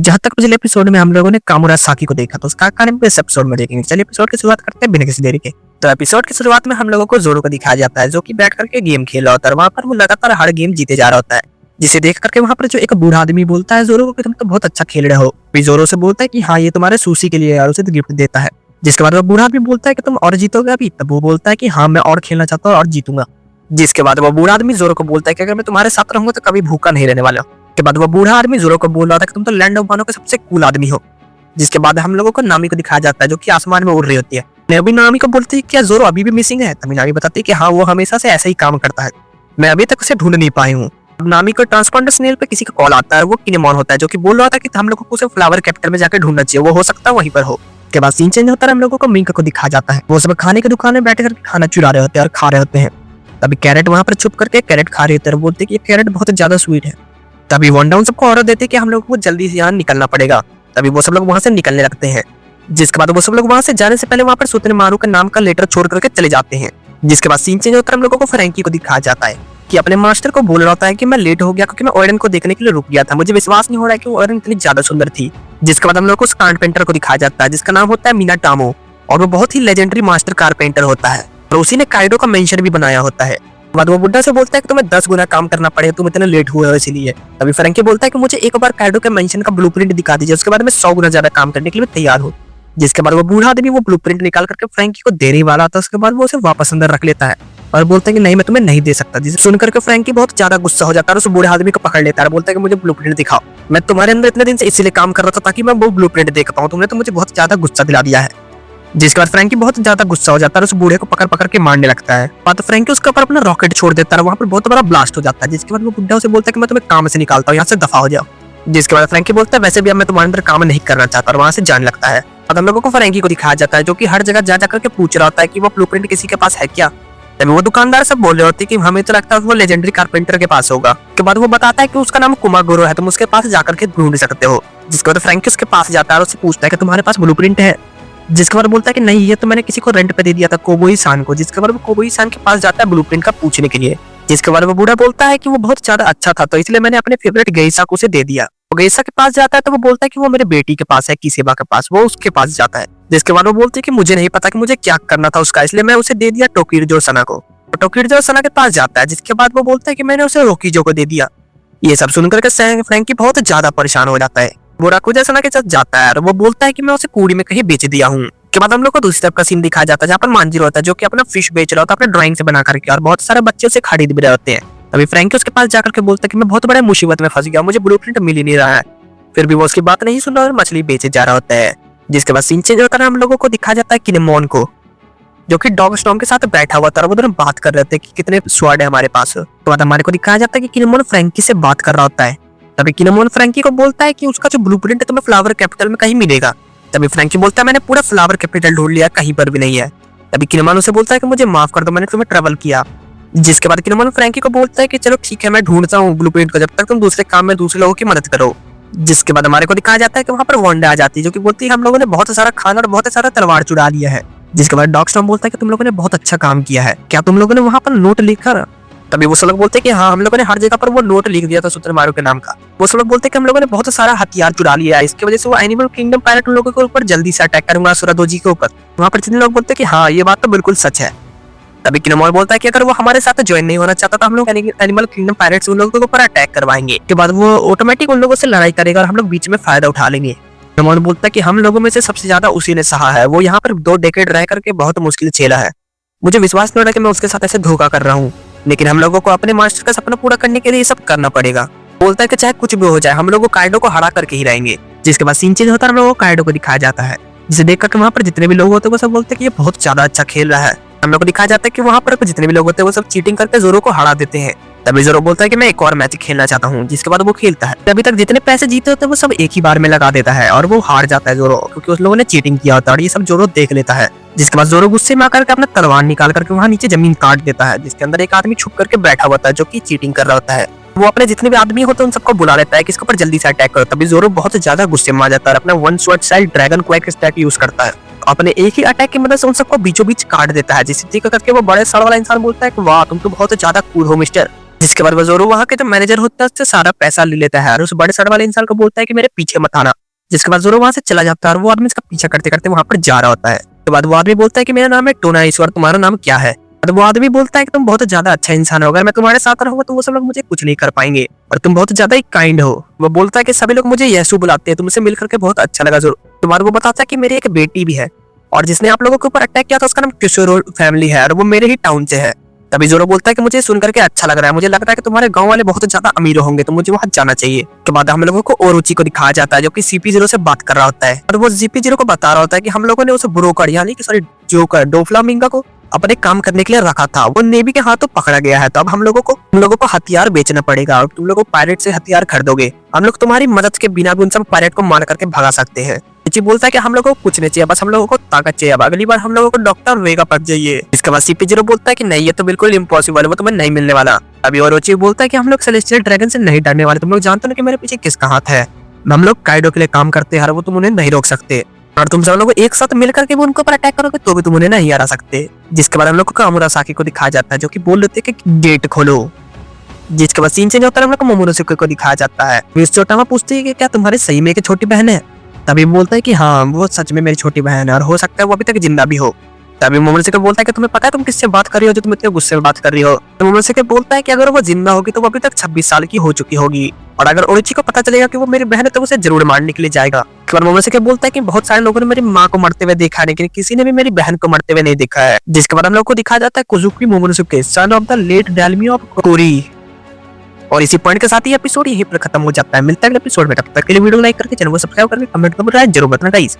जहाँ तक पिछले एपिसोड में हम लोगों ने कामुरासाकी को देखा, तो उसका कहानी इस एपिसोड में देखेंगे। चलिए एपिसोड की शुरुआत करते हैं बिना किसी देरी के। तो एपिसोड की शुरुआत में हम लोगों को जोरो को दिखाया जाता है, जो कि बैठ करके गेम खेल रहा होता है। वहाँ पर वो लगातार हर गेम जीते जा रहा होता है, जिसे देख करके वहाँ पर जो एक बूढ़ा आदमी बोलता है जोरो को कि तुम तो बहुत अच्छा खेल रहे हो। फिर जोरो से बोलता है कि हाँ ये तुम्हारे सुशी के लिए, और उसे गिफ्ट देता है। जिसके बाद वो बूढ़ा आदमी बोलता है कि तुम और जीतोगे अभी, तब वो बोलता है कि हाँ मैं और खेलना चाहता हूँ और जीतूंगा। जिसके बाद वो बूढ़ा आदमी जोरो को बोलता है कि अगर मैं तुम्हारे साथ रहूंगा तो कभी भूखा नहीं रहने वाला। के बाद वो बूढ़ा आदमी जोरो को बोल रहा था कि तुम तो लैंड ऑफ वानो के सबसे कूल आदमी हो। जिसके बाद हम लोगों को नामी को दिखाया जाता है, जो कि आसमान में उड़ रही होती है। नबी नामी को बोलती है क्या जोरो अभी भी मिसिंग है? तभी नामी बताती है कि हाँ वो हमेशा से ऐसा ही काम करता है, मैं अभी तक उसे ढूंढ नहीं पाई हूँ। नामी को ट्रांसपोंडर स्नेल पे किसी का कॉल आता है, वो किनेमॉन होता है, जो कि बोल रहा था कि हम लोगों को उसे फ्लावर कैपिटल में जाकर ढूंढना चाहिए, वो हो सकता है वहीं पर हो। के बाद सीन चेंज होता है, हम लोगों को मिंका को दिखाया जाता है। वो सब खाने की दुकान में बैठ कर खाना चुरा रहे होते हैं और खा रहे होते हैं। तभी कैरेट वहां पर छुप करके कैरेट खा रही होती है, बोलते कि ये कैरेट बहुत ज्यादा स्वीट है। तभी वनडा उन सबको ऑर्डर देते कि हम लोगों को जल्दी से यहाँ निकलना पड़ेगा। तभी वो सब लोग वहां से निकलने लगते हैं। जिसके बाद वो सब लोग वहां से जाने से पहले वहां पर सुतने मारू का नाम का लेटर छोड़ करके चले जाते हैं। जिसके बाद सीन चेंज होता है, हम लोगों को फ्रैंकी को दिखाया जाता है कि अपने मास्टर को बोल रहा होता है कि मैं लेट हो गया क्योंकि मैं ओरेन को देखने के लिए रुक गया था, मुझे विश्वास नहीं हो रहा है कि वो ओरेन इतनी ज्यादा सुंदर थी। जिसके बाद हम लोग को कारपेंटर को दिखाया जाता है, जिसका नाम होता है मीना टामो, और वो बहुत ही लेजेंडरी मास्टर कारपेंटर होता है, और उसी ने काइडो का मेंशन भी बनाया होता है। बाद वो बुड्ढा से बोलता है कि तुम्हें 10 गुना काम करना पड़ेगा, तुम इतने लेट हुए हो इसीलिए। तभी फ्रैंकी बोलता है कि मुझे एक बार काइडो के मेंशन का ब्लूप्रिंट दिखा दीजिए, उसके बाद मैं 100 गुना ज्यादा काम करने के लिए तैयार हूँ। जिसके बाद वो बूढ़ा आदमी वो ब्लूप्रिंट निकाल करके फ्रैंकी को देने वाला था, उसके बाद वो उसे वापस अंदर रख लेता है और बोलता है कि नहीं मैं तुम्हें नहीं दे सकता। जिसे सुनकर के फ्रैंकी बहुत ज्यादा गुस्सा हो जाता है और उस बूढ़े आदमी को पकड़ लेता है, बोलता है कि मुझे ब्लूप्रिंट दिखाओ, मैं तुम्हारे अंदर इतने दिन से इसीलिए काम कर रहा था ताकि मैं वो ब्लूप्रिंट देख पाऊं, तुमने तो मुझे बहुत ज्यादा गुस्सा दिला दिया है। जिसके बाद फ्रैंकी बहुत ज्यादा गुस्सा हो जाता है और उस बूढ़े को पकड़ पकड़ के मारने लगता है। बाद फ्रैंकी उसके ऊपर अपना रॉकेट छोड़ देता है, वहां पर बहुत बड़ा ब्लास्ट हो जाता है। जिसके बाद वो बुड्ढा उसे बोलता है कि मैं तुम्हें काम से निकालता हूँ, यहाँ से दफा हो जाओ। जिसके बाद फ्रैंकी बोलता है वैसे भी अब मैं तुम्हारे अंदर काम नहीं करना चाहता, और वहां से जाने लगता है। अब हम लोगों को फ्रैंकी को दिखाया जाता है, जो कि हर जगह जा जाकर के पूछ रहा होता है कि वो ब्लूप्रिंट किसी के पास है क्या। तभी वो दुकानदार सब बोल रहे होते हैं कि हमें तो लगता है वो लेजेंडरी कारपेंटर के पास होगा। के बाद वो बताता है कि उसका नाम कुमागोरो है, तुम उसके पास जाकर के ढूंढ सकते हो। जिसके बाद फ्रैंकी उसके पास जाता है और उससे पूछता है कि तुम्हारे पास ब्लूप्रिंट है। जिसके बाद बोलता है कि नहीं ये तो मैंने किसी को रेंट पे दे दिया था, कोबोई सान को। जिसके बाद वो कोबोई सान के पास जाता है ब्लूप्रिंट का पूछने के लिए। जिसके बाद वो बूढ़ा बोलता है कि वो बहुत ज्यादा अच्छा था, तो इसलिए मैंने अपने फेवरेट गेइसा को उसे दे दिया। वो गेइसा के पास जाता है तो वो बोलता है कि वो मेरे बेटी के पास है, किसेबा के पास, वो उसके पास जाता है। जिसके बाद वो बोलते है कि मुझे नहीं पता कि मुझे क्या करना था उसका, इसलिए मैं उसे दे दिया टोकिरजो सना को। टोकिरजो सना के पास जाता है। जिसके बाद वो बोलता है कि मैंने उसे रोकीजो को दे दिया। ये सब सुनकर के फ्रैंकी बहुत ज्यादा परेशान हो जाता है। वो राकुजा सना के साथ जाता है और वो बोलता है कि मैं उसे कूड़ी में कहीं बेच दिया हूँ। के बाद हम लोग को दूसरी तरफ का सीन दिखाया जाता है, जहाँ पर मांजिरो होता है, जो कि अपना फिश बेच रहा होता है अपने ड्राइंग से बना करके, और बहुत सारे बच्चे उसे खरीद भी रहे होते हैं। तभी फ्रैंकी उसके पास जाकर के बोलता है कि मैं बहुत बड़े मुसीबत में फंस गया, मुझे ब्लूप्रिंट मिल ही नहीं रहा है। फिर भी वो उसकी बात नहीं सुन रहा और मछली बेचे जा रहा होता है। जिसके बाद सीन चेंज होता है, हम लोगों को दिखाया जाता है किनेमॉन को, जो कि डॉग स्टॉर्म के साथ बैठा हुआ था, और वो दोनों बात कर रहे थे कि कितने स्वॉर्ड है हमारे पास। तो बाद हमारे को दिखाया जाता है कि किनेमॉन फ्रैंकी से बात कर रहा होता है। तभी किनेमॉन फ्रैंकी को बोलता है कि उसका जो ब्लूप्रिंट है तुम्हें फ्लावर कैपिटल में कहीं मिलेगा। तभी फ्रैंकी बोलता है मैंने पूरा फ्लावर कैपिटल ढूंढ लिया, कहीं पर भी नहीं है। तभी किनेमॉन उसे बोलता है कि मुझे माफ कर दो, मैंने तुम्हें ट्रैवल किया। जिसके बाद किनेमॉन फ्रैंकी को बोलता है कि चलो ठीक है मैं ढूंढता हूँ ब्लूप्रिंट को, जब तक तुम दूसरे काम में दूसरे लोगों की मदद करो। जिसके बाद हमारे को दिखाया जाता है कि वहां पर वनडा आ जाती है, जो कि बोलती है हम लोगों ने बहुत सारा खाना और बहुत सारा तलवार चुरा लिया है। जिसके बाद डॉग स्टॉर्म बोलता है कि तुम लोगों ने बहुत अच्छा काम किया है, क्या तुम लोगों ने वहां पर नोट लिखकर? तभी वो सब लोग बोलते हैं कि हाँ हम लोगों ने हर जगह पर वो नोट लिख दिया था सुतरमारू के नाम का। वो सब लोग बोलते हैं कि हम लोगों ने बहुत सारा हथियार चुरा लिया है, इसकी वजह से वो एनिमल किंगडम पायरेट उन लोगों के ऊपर जल्दी से अटैक करूंगा सुरादोजी के ऊपर। वहां पर जितने लोग बोलते हैं कि हाँ ये बात तो बिल्कुल सच है। तभी किनेमॉन बोलता है कि अगर वो हमारे साथ ज्वाइन नहीं होना चाहता तो हम लोग एनिमल किंगडम पायरेट्स उन लोगों के ऊपर अटैक करवाएंगे। के बाद वो ऑटोमेटिक उन लोगों से लड़ाई करेगा और हम लोग बीच में फायदा उठा लेंगे। किनेमॉन बोलता है कि हम लोगों में से सबसे ज्यादा उसी ने सहा है, वो यहाँ पर 2 डेकेड रह करके बहुत मुश्किल झेला है, मुझे विश्वास नहीं हो रहा कि मैं उसके साथ ऐसे धोखा कर रहा हूँ, लेकिन हम लोगों को अपने मास्टर का सपना पूरा करने के लिए ये सब करना पड़ेगा। बोलता है कि चाहे कुछ भी हो जाए हम लोग को काइडो को हरा करके ही रहेंगे। जिसके बाद सीन चेंज होता है, हम लोगों को काइडो को दिखाया जाता है, जिसे देख करके वहाँ पर जितने भी लोग होते हैं वो सब बोलते हैं कि ये बहुत ज्यादा अच्छा खेल रहा है। हम लोग को दिखाया जाता है कि वहाँ पर जितने भी लोग होते हैं वो सब चीटिंग करके जोरो को हरा देते हैं। तभी जोरो बोलता है कि मैं एक और मैच खेलना चाहता हूँ। जिसके बाद वो खेलता है, अभी तक जितने पैसे जीते होते हैं वो सब एक ही बार में लगा देता है और वो हार जाता है जोरो, क्योंकि उस लोगों ने चीटिंग किया होता है और ये सब जोरो देख लेता है। जिसके बाद जोरो गुस्से में आकर के अपना तलवार निकाल करके वहाँ नीचे जमीन काट देता है, जिसके अंदर एक आदमी छुप करके बैठा होता है जो कि चीटिंग कर रहा होता है। वो अपने जितने भी आदमी होते हैं उन सबको बुला लेता है कि इसके ऊपर जल्दी से अटैक करो। तभी जोरो बहुत ज्यादा गुस्से में आ जाता है, अपना one shot style dragon quake stack use करता है, अपने एक ही अटैक की मदद से उन सबको बीचों बीच काट देता है। जिससे देख करके वो बड़े सड़ वाला इंसान बोलता है कि वाह तुम तो बहुत ज्यादा कूल हो मिस्टर, जिसके बाद वो जोरो वहाँ के जो मैनेजर होता है उससे सारा पैसा ले लेता है और उस बड़े सर वाले इंसान को बोलता है कि मेरे पीछे मत आना। जिसके बाद जोरो वहाँ से चला जाता है और वो आदमी इसका पीछा करते करते वहाँ पर जा रहा होता है। तो बाद वो आदमी बोलता है कि मेरा नाम है टोना ईश्वर, तुम्हारा नाम क्या है? तो वो आदमी बोलता है कि तुम बहुत ज्यादा अच्छा इंसान हो, अगर मैं तुम्हारे साथ रहूंगा तो वो सब लोग मुझे कुछ नहीं कर पाएंगे और तुम बहुत ज्यादा ही काइंड हो। वो बोलता है कि सभी लोग मुझे यीशु बुलाते हैं, तुमसे मिल करके बहुत अच्छा लगा जोरो। तो बाद वो बताता है कि मेरी एक बेटी भी है और जिसने आप लोगों के ऊपर अटैक किया था उसका नाम किशोर फैमिली है और वो मेरे ही टाउन से है। तभी जोरो बोलता है कि मुझे सुन करके अच्छा लग रहा है, मुझे लग रहा है कि तुम्हारे गांव वाले बहुत ज्यादा अमीर होंगे तो मुझे वहां जाना चाहिए। तो बाद हम लोगों को ओरोची को दिखाया जाता है जो कि CP0 से बात कर रहा होता है और वो CP0 को बता रहा होता है कि हम लोगों ने उस ब्रोकर यानी कि सॉरी जोकर डोफ्लामिंगो को अपने काम करने के लिए रखा था, वो नेवी के हाथों पकड़ा गया है। तो अब हम लोगों को हथियार बेचना पड़ेगा और तुम लोगों को पायरेट से हथियार खरीदोगे, हम लोग तुम्हारी मदद के बिना भी उन सब पायरेट को मार करके भगा सकते हैं। इची बोलता है कि हम लोगों को कुछ नहीं चाहिए, बस हम लोगों को ताकत चाहिए, अब अगली बार हम लोगों को डॉक्टर वेगा पर जाइए। इसके बाद CP0 बोलता है कि नहीं ये तो बिल्कुल इम्पॉसिबल है, वो तुम्हें नहीं मिलने वाला। अभी ओरोची बोलता है कि हम लोग सेलेस्टियल ड्रैगन से नहीं डरने वाले, तुम लोग जानते हो कि मेरे पीछे किसका हाथ है, हम लोग काइडो के लिए काम करते हैं और वो तुम उन्हें नहीं रोक सकते और तुम सब लोग एक साथ मिल करके भी उनके ऊपर अटैक करोगे तो भी तुम उन्हें नहीं हरा सकते। जिसके बाद हम लोग को कामुरासाकी को दिखाया जाता है जो कि बोल देते हैं कि गेट खोलो। जिसके बाद सीन चेंज होता है, हम लोग को मोमोनोसुके को दिखाया जाता है। छोटा पूछती है कि क्या तुम्हारी सही में एक छोटी बहन है? तभी बोलता है कि हाँ वो सच में मेरी छोटी बहन है और हो सकता है वो अभी तक जिंदा भी हो। तभी मोमोनोसुके बोलता है कि तुम्हें पता है तुम किससे बात कर रही हो जो तुम इतने गुस्से में बात कर रही हो? तो मोमोनोसुके बोलता है कि अगर वो जिंदा होगी तो वो अभी तक 26 साल की हो चुकी होगी और अगर ओरोची को पता चलेगा कि वो मेरी बहन है तो उसे जरूर मारने के लिए जाएगा। एक बार मोमोनोसुके बोलता है कि बहुत सारे लोगों ने मेरी माँ को मरते हुए देखा है लेकिन किसी ने भी मेरी बहन को मरते हुए नहीं देखा है। जिसके बाद हम लोग को दिखाया जाता है Kozuki Momonosuke son of the late daimyo of Kuri. और इसी पॉइंट के साथ ही एपिसोड यहीं पर खत्म हो जाता है। मिलता है अगले एपिसोड में, तब तक के लिए वीडियो लाइक करके चैनल को सब्सक्राइब करके कमेंट में जरूर बताना गाइस।